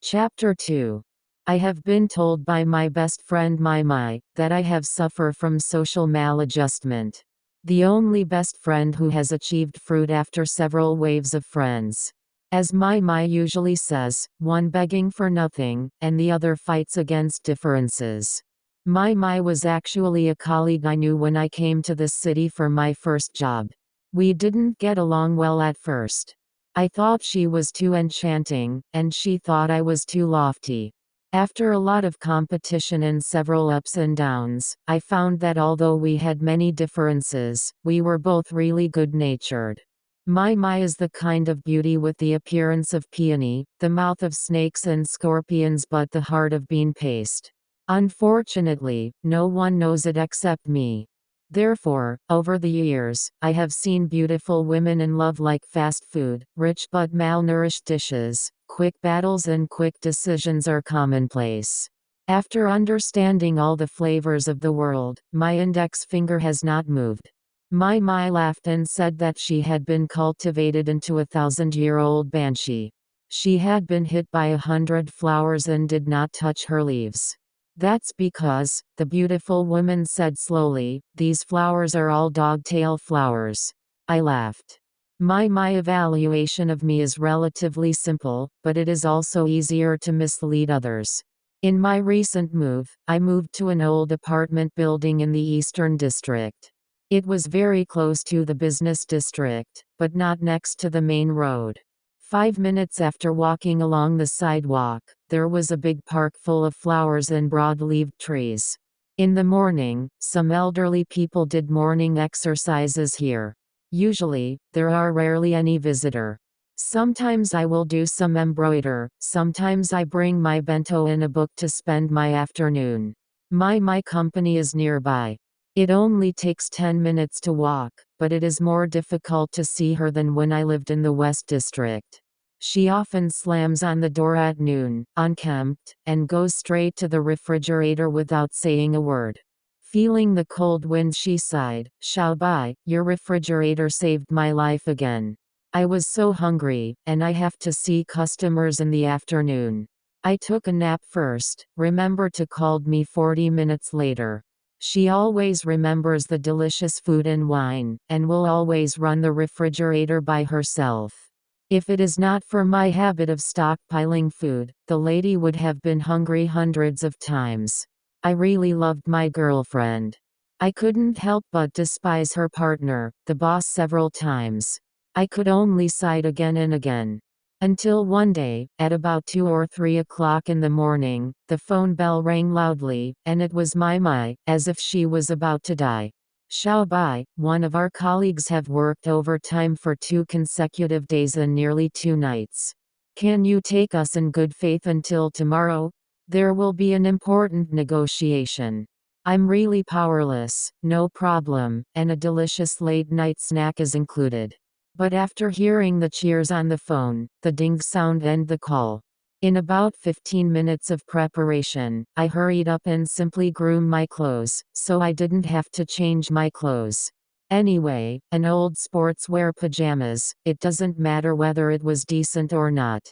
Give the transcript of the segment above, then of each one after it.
Chapter 2. I have been told by my best friend Mai that I have suffered from social maladjustment. The only best friend who has achieved fruit after several waves of friends. As Mai usually says, one begging for nothing, and the other fights against differences. Mai was actually a colleague I knew when I came to this city for my first job. We didn't get along well at first. I thought she was too enchanting, and she thought I was too lofty. After a lot of competition and several ups and downs, I found that although we had many differences, we were both really good-natured. Mai is the kind of beauty with the appearance of peony, the mouth of snakes and scorpions but the heart of bean paste. Unfortunately, no one knows it except me. Therefore, over the years, I have seen beautiful women in love like fast food, rich but malnourished dishes, quick battles and quick decisions are commonplace. After understanding all the flavors of the world, my index finger has not moved. Mai laughed and said that she had been cultivated into a 1,000-year-old banshee. She had been hit by 100 flowers and did not touch her leaves. That's because, the beautiful woman said slowly, these flowers are all dogtail flowers. I laughed. My evaluation of me is relatively simple, but it is also easier to mislead others. In my recent move, I moved to an old apartment building in the Eastern District. It was very close to the business district, but not next to the main road. 5 minutes after walking along the sidewalk, there was a big park full of flowers and broad-leaved trees. In the morning, some elderly people did morning exercises here. Usually, there are rarely any visitor. Sometimes I will do some embroider, sometimes I bring my bento and a book to spend my afternoon. My company is nearby. It only takes 10 minutes to walk, but it is more difficult to see her than when I lived in the West District. She often slams on the door at noon, unkempt, and goes straight to the refrigerator without saying a word. Feeling the cold wind she sighed, "Xiaobai, your refrigerator saved my life again. I was so hungry, and I have to see customers in the afternoon. I took a nap first, remember to call me 40 minutes later." She always remembers the delicious food and wine, and will always run the refrigerator by herself. If it is not for my habit of stockpiling food, the lady would have been hungry hundreds of times. I really loved my girlfriend. I couldn't help but despise her partner, the boss, several times. I could only sigh again and again. Until one day, at about 2 or 3 o'clock in the morning, the phone bell rang loudly, and it was Mai, as if she was about to die. "Xiaobai, one of our colleagues have worked overtime for 2 consecutive days and nearly 2 nights. Can you take us in good faith until tomorrow? There will be an important negotiation. I'm really powerless, no problem, and a delicious late-night snack is included." But after hearing the cheers on the phone, the ding sound ended the call. In about 15 minutes of preparation, I hurried up and simply groomed my clothes, so I didn't have to change my clothes. Anyway, an old sportswear pajamas, it doesn't matter whether it was decent or not.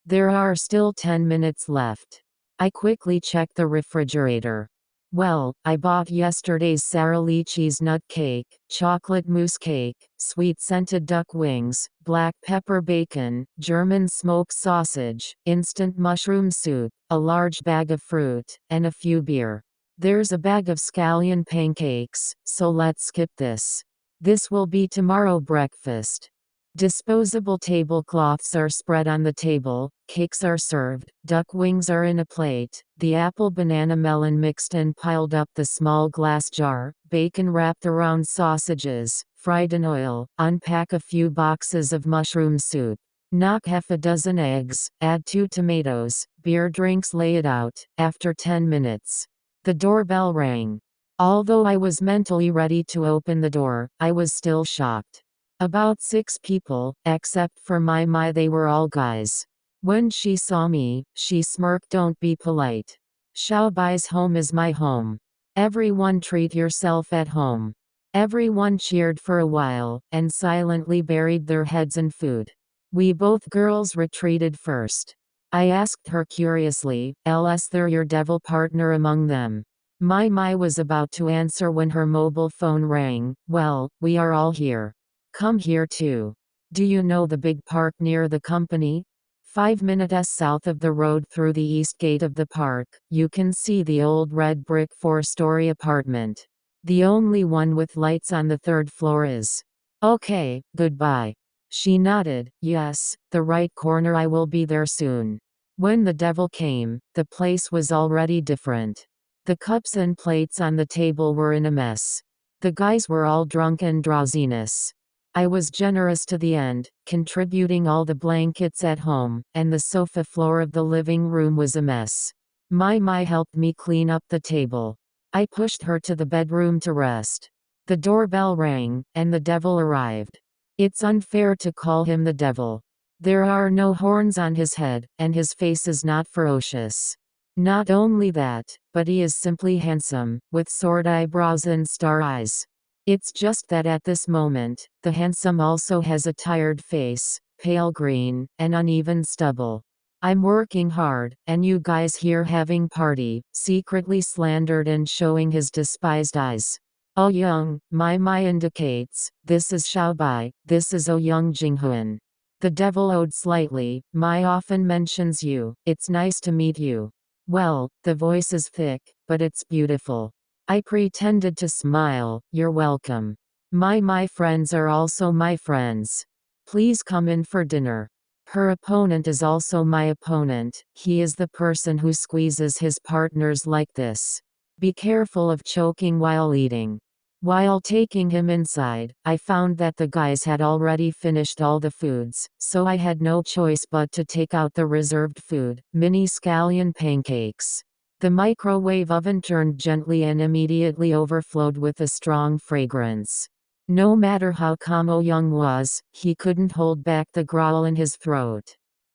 There are still 10 minutes left. I quickly checked the refrigerator. Well, I bought yesterday's Sara Lee cheese nut cake, chocolate mousse cake, sweet scented duck wings, black pepper bacon, German smoked sausage, instant mushroom soup, a large bag of fruit, and a few beer. There's a bag of scallion pancakes, so let's skip this. This will be tomorrow breakfast. Disposable tablecloths are spread on the table, cakes are served, duck wings are in a plate, the apple banana melon mixed and piled up the small glass jar, bacon wrapped around sausages, fried in oil, unpack a few boxes of mushroom soup. Knock half a dozen eggs, add 2 tomatoes, beer drinks, lay it out. After 10 minutes. The doorbell rang. Although I was mentally ready to open the door, I was still shocked. About 6 people, except for Mai, they were all guys. When she saw me, she smirked. "Don't be polite. Xiaobai's home is my home. Everyone treat yourself at home." Everyone cheered for a while, and silently buried their heads in food. We both girls retreated first. I asked her curiously, "Ls there your devil partner among them?" My was about to answer when her mobile phone rang. "Well, we are all here. Come here too. Do you know the big park near the company? 5 minutes south of the road through the east gate of the park, you can see the old red brick 4-story apartment. The only one with lights on the third floor is." "Okay, goodbye." She nodded. "Yes, the right corner. I will be there soon." When the devil came, the place was already different. The cups and plates on the table were in a mess. The guys were all drunk and drowsiness. I was generous to the end, contributing all the blankets at home, and the sofa floor of the living room was a mess. My helped me clean up the table. I pushed her to the bedroom to rest. The doorbell rang, and the devil arrived. It's unfair to call him the devil. There are no horns on his head, and his face is not ferocious. Not only that, but he is simply handsome, with sword eyebrows and star eyes. It's just that at this moment, the handsome also has a tired face, pale green, and uneven stubble. "I'm working hard, and you guys here having party," secretly slandered and showing his despised eyes. "Oh Young," my indicates, "this is Xiaobai, this is Oh Young Jinghuan." The devil owed slightly. "My often mentions you, it's nice to meet you." Well, the voice is thick, but it's beautiful. I pretended to smile. "You're welcome. My friends are also my friends. Please come in for dinner." Her opponent is also my opponent. He is the person who squeezes his partners like this. Be careful of choking while eating. While taking him inside, I found that the guys had already finished all the foods, so I had no choice but to take out the reserved food, mini scallion pancakes. The microwave oven turned gently and immediately overflowed with a strong fragrance. No matter how calm Oh Young was, he couldn't hold back the growl in his throat.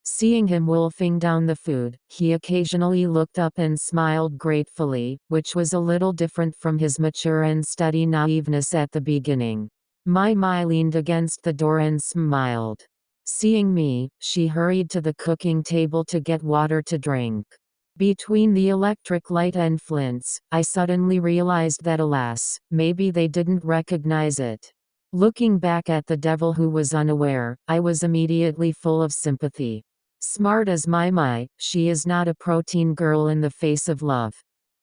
Seeing him wolfing down the food, he occasionally looked up and smiled gratefully, which was a little different from his mature and steady naiveness at the beginning. My leaned against the door and smiled. Seeing me, she hurried to the cooking table to get water to drink. Between the electric light and flints, I suddenly realized that alas, maybe they didn't recognize it. Looking back at the devil who was unaware, I was immediately full of sympathy. Smart as my, she is not a protein girl in the face of love.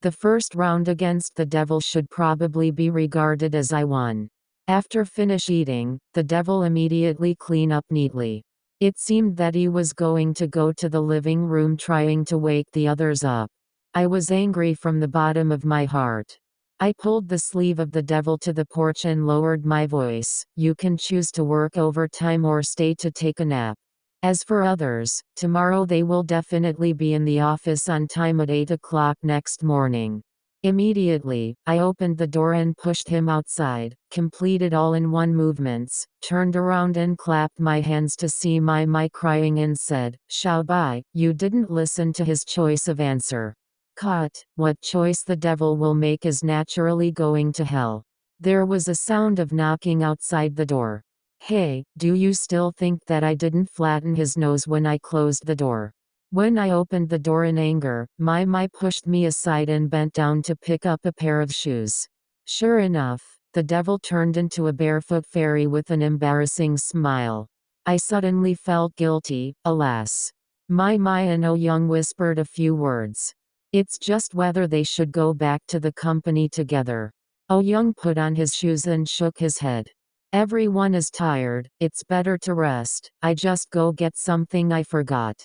The first round against the devil should probably be regarded as I won. After finish eating, the devil immediately clean up neatly. It seemed that he was going to go to the living room trying to wake the others up. I was angry from the bottom of my heart. I pulled the sleeve of the devil to the porch and lowered my voice. "You can choose to work overtime or stay to take a nap. As for others, tomorrow they will definitely be in the office on time at 8 o'clock next morning." Immediately, I opened the door and pushed him outside, completed all in one movements, turned around and clapped my hands to see my crying and said, "Xiaobai, you didn't listen to his choice of answer. Cut, what choice the devil will make is naturally going to hell." There was a sound of knocking outside the door. "Hey, do you still think that I didn't flatten his nose when I closed the door?" When I opened the door in anger, my pushed me aside and bent down to pick up a pair of shoes. Sure enough, the devil turned into a barefoot fairy with an embarrassing smile. I suddenly felt guilty, alas. My and Oh Young whispered a few words. It's just whether they should go back to the company together. Oh Young put on his shoes and shook his head. "Everyone is tired, it's better to rest. I just go get something I forgot."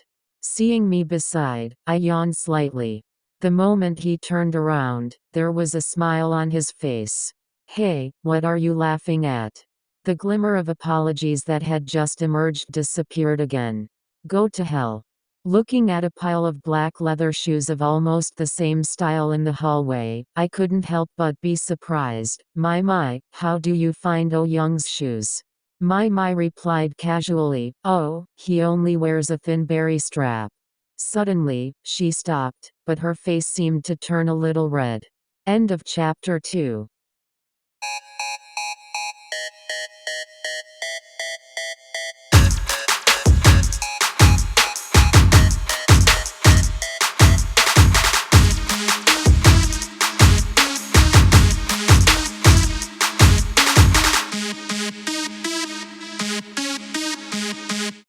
Seeing me beside, I yawned slightly. The moment he turned around, there was a smile on his face. "Hey, what are you laughing at?" The glimmer of apologies that had just emerged disappeared again. "Go to hell." Looking at a pile of black leather shoes of almost the same style in the hallway, I couldn't help but be surprised. My, how do you find Oh Young's shoes?" My replied casually, "Oh, he only wears a thin berry strap." Suddenly, she stopped, but her face seemed to turn a little red. End of chapter 2.